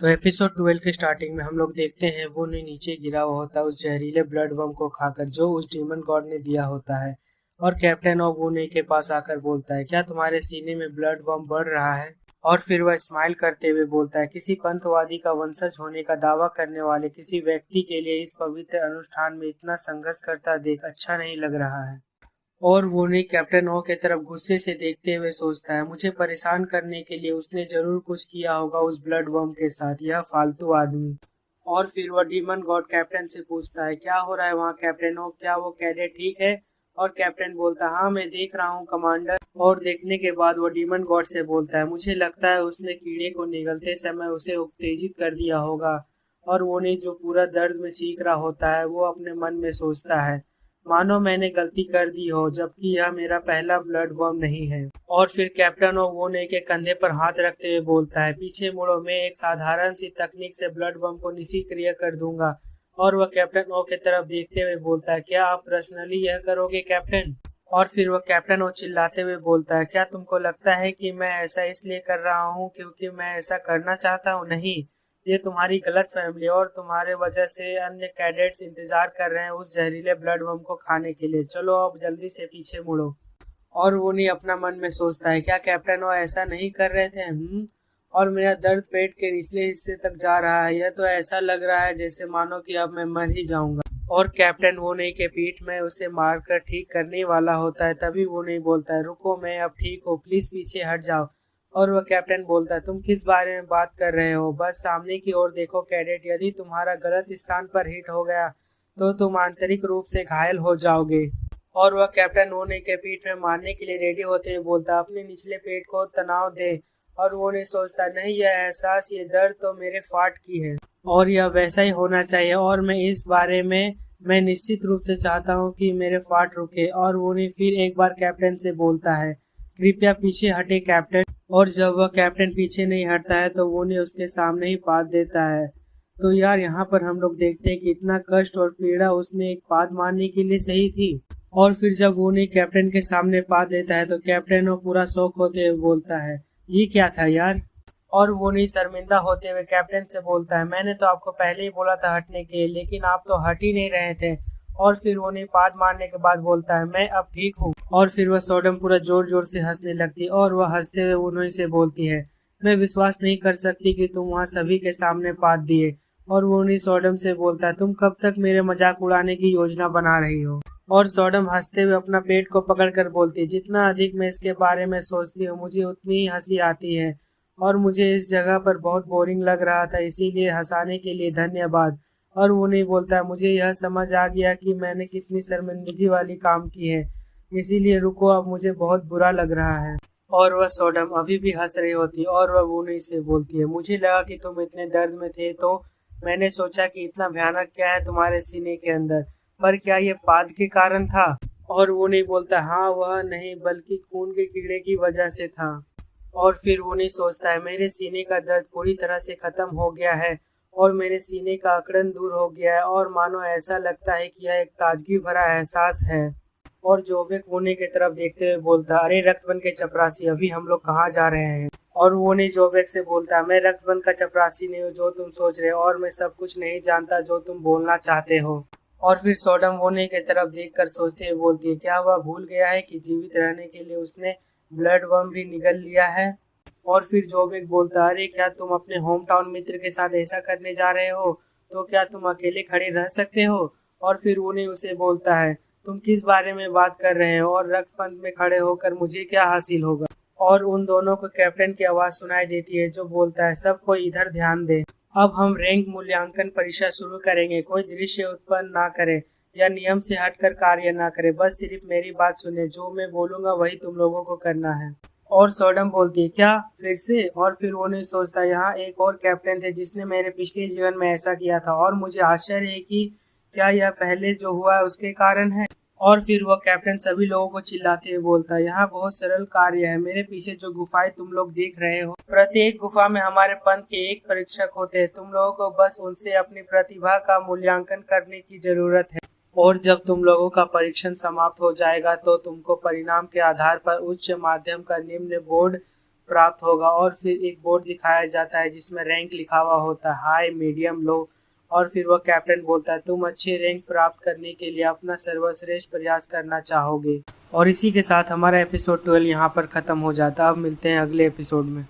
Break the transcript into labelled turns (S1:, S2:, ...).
S1: तो एपिसोड 12 के स्टार्टिंग में हम लोग देखते हैं वो नीचे गिरा हुआ होता है उस जहरीले ब्लड वर्म को खाकर जो उस डीमन गॉड ने दिया होता है। और कैप्टन और वोनी के पास आकर बोलता है, क्या तुम्हारे सीने में ब्लड वर्म बढ़ रहा है? और फिर वह स्माइल करते हुए बोलता है, किसी पंथवादी का वंशज होने का दावा करने वाले किसी व्यक्ति के लिए इस पवित्र अनुष्ठान में इतना संघर्ष करता देख अच्छा नहीं लग रहा है। और वोनी कैप्टन ओ के तरफ गुस्से से देखते हुए सोचता है, मुझे परेशान करने के लिए उसने जरूर कुछ किया होगा उस ब्लड वर्म के साथ, यह फालतू आदमी। और फिर वह डीमन गॉड कैप्टन से पूछता है, क्या हो रहा है वहाँ कैप्टन ओ, क्या वो कैडेट ठीक है? और कैप्टन बोलता है, हाँ मैं देख रहा हूँ कमांडर। और देखने के बाद वो डीमन गॉड से बोलता है, मुझे लगता है उसने कीड़े को निगलते समय उसे उत्तेजित कर दिया होगा। और वोनी जो पूरा दर्द में चीख रहा होता है वो अपने मन में सोचता है, मानो मैंने गलती कर दी हो, जबकि यह मेरा पहला ब्लड वर्म नहीं है। और फिर कैप्टन ओ वोने के कंधे पर हाथ रखते हुए बोलता है, पीछे मुड़ो, मैं एक साधारण सी तकनीक से ब्लड वर्म को निष्क्रिय कर दूंगा। और वह कैप्टन ओ की तरफ देखते हुए बोलता है, क्या आप पर्सनली यह करोगे कैप्टन? और फिर वह कैप्टन ओ चिल्लाते हुए बोलता है, क्या तुमको लगता है कि मैं ऐसा इसलिए कर रहा हूँ क्योंकि मैं ऐसा करना चाहता हूँ? नहीं, ये तुम्हारी गलत फैमिली और तुम्हारे वजह से अन्य कैडेट्स इंतजार कर रहे हैं उस जहरीले ब्लड वर्म को खाने के लिए। चलो अब जल्दी से पीछे मुड़ो। और वो नहीं अपना मन में सोचता है, क्या कैप्टन वो ऐसा नहीं कर रहे थे? और मेरा दर्द पेट के निचले हिस्से तक जा रहा है, यह तो ऐसा लग रहा है जैसे मानो कि अब मैं मर ही जाऊंगा। और कैप्टन वो नहीं के पीठ में उसे मारकर ठीक करने वाला होता है, तभी वो नहीं बोलता है, रुको मैं अब ठीक हूँ, प्लीज पीछे हट जाओ। और वह कैप्टन बोलता है, तुम किस बारे में बात कर रहे हो? बस सामने की ओर देखो कैडेट, यदि तुम्हारा गलत स्थान पर हिट हो गया तो तुम आंतरिक रूप से घायल हो जाओगे। और वह कैप्टन वोने के पीठ में मारने के लिए रेडी होते हुए बोलता है, अपने निचले पेट को तनाव दे। और वो नहीं सोचता, नहीं यह एहसास, ये दर्द तो मेरे फाट की है और यह वैसा ही होना चाहिए, और मैं इस बारे में मैं निश्चित रूप से चाहता हूँ कि मेरे फाट रुके। और वो नहीं फिर एक बार कैप्टन से बोलता है, कृपया पीछे हटे कैप्टन। और जब वह कैप्टन पीछे नहीं हटता है तो वो नहीं उसके सामने ही पाद देता है। तो यार यहाँ पर हम लोग देखते हैं कि इतना कष्ट और पीड़ा उसने एक पाद मारने के लिए सही थी। और फिर जब वो नहीं कैप्टन के सामने पाद देता है तो कैप्टन वो पूरा शौक होते हुए बोलता है, ये क्या था यार? और वो नहीं शर्मिंदा होते हुए कैप्टन से बोलता है, मैंने तो आपको पहले ही बोला था हटने के लिए, लेकिन आप तो हट ही नहीं रहे थे। और फिर वो नहीं पाद मारने के बाद बोलता है, मैं अब ठीक हूँ। और फिर वह सोडम पूरा जोर जोर से हंसने लगती है और वह हंसते हुए उन्हीं से बोलती है, मैं विश्वास नहीं कर सकती कि तुम वहाँ सभी के सामने पाद दिए। और वो उन्हीं सोडम से बोलता है, तुम कब तक मेरे मजाक उड़ाने की योजना बना रही हो? और सोडम हंसते हुए अपना पेट को पकड़कर बोलती है, जितना अधिक मैं इसके बारे में सोचती हूँ मुझे उतनी ही हंसी आती है, और मुझे इस जगह पर बहुत बोरिंग लग रहा था, इसीलिए हंसाने के लिए धन्यवाद। और वो नहीं बोलता है, मुझे यह समझ आ गया कि मैंने कितनी शर्मिंदगी वाली काम की है, इसीलिए रुको अब मुझे बहुत बुरा लग रहा है। और वह सोडम अभी भी हंस रही होती और वह वोनी से बोलती है, मुझे लगा कि तुम इतने दर्द में थे तो मैंने सोचा कि इतना भयानक क्या है तुम्हारे सीने के अंदर, पर क्या ये पाद के कारण था? और वो नहीं बोलता, हाँ वह नहीं बल्कि खून के कीड़े की वजह से था। और फिर वो नहीं सोचता है, मेरे सीने का दर्द पूरी तरह से खत्म हो गया है और मेरे सीने का अकड़न दूर हो गया है, और मानो ऐसा लगता है कि यह एक ताजगी भरा एहसास है। और जोवेक वोने की तरफ देखते हुए बोलता, अरे रक्तबन के चपरासी, अभी हम लोग कहाँ जा रहे हैं? और वोने जोवेक से बोलता, मैं रक्तबन का चपरासी नहीं हूँ जो तुम सोच रहे हो, और मैं सब कुछ नहीं जानता जो तुम बोलना चाहते हो। और फिर सोडम वोने की तरफ देखकर सोचते हुए बोलती है, क्या वह भूल गया है कि जीवित रहने के लिए उसने ब्लड वर्म भी निगल लिया है? और फिर जोवेक बोलता, अरे क्या तुम अपने होम टाउन मित्र के साथ ऐसा करने जा रहे हो? तो क्या तुम अकेले खड़े रह सकते हो? और फिर उन्हें उसे बोलता है, तुम किस बारे में बात कर रहे हो, और रक्तपंथ में खड़े होकर मुझे क्या हासिल होगा? और उन दोनों को कैप्टन की आवाज सुनाई देती है जो बोलता है, सब कोई इधर ध्यान दे, अब हम रैंक मूल्यांकन परीक्षा शुरू करेंगे, कोई दृश्य उत्पन्न ना करे या नियम से हटकर कार्य ना करे, बस सिर्फ मेरी बात सुने, जो मैं बोलूंगा वही तुम लोगों को करना है। और सोडम बोलती है, क्या फिर से? और फिर वो नहीं सोचता, यहाँ एक और कैप्टन थे जिसने मेरे पिछले जीवन में ऐसा किया था, और मुझे आश्चर्य है कि क्या यह पहले जो हुआ है उसके कारण है? और फिर वह कैप्टन सभी लोगों को चिल्लाते हुए बोलता है, यहाँ बहुत सरल कार्य है, मेरे पीछे जो गुफाएं तुम लोग देख रहे हो, प्रत्येक गुफा में हमारे पंथ के एक परीक्षक होते हैं, तुम लोगों को बस उनसे अपनी प्रतिभा का मूल्यांकन करने की जरूरत है, और जब तुम लोगों का परीक्षण समाप्त हो जाएगा तो तुमको परिणाम के आधार पर उच्च, माध्यम का निम्न बोर्ड प्राप्त होगा। और फिर एक बोर्ड दिखाया जाता है जिसमें रैंक लिखा हुआ होता है, हाई, मीडियम, लो। और फिर वह कैप्टन बोलता है, तुम अच्छे रैंक प्राप्त करने के लिए अपना सर्वश्रेष्ठ प्रयास करना चाहोगे। और इसी के साथ हमारा एपिसोड 12 यहाँ पर ख़त्म हो जाता है। अब मिलते हैं अगले एपिसोड में।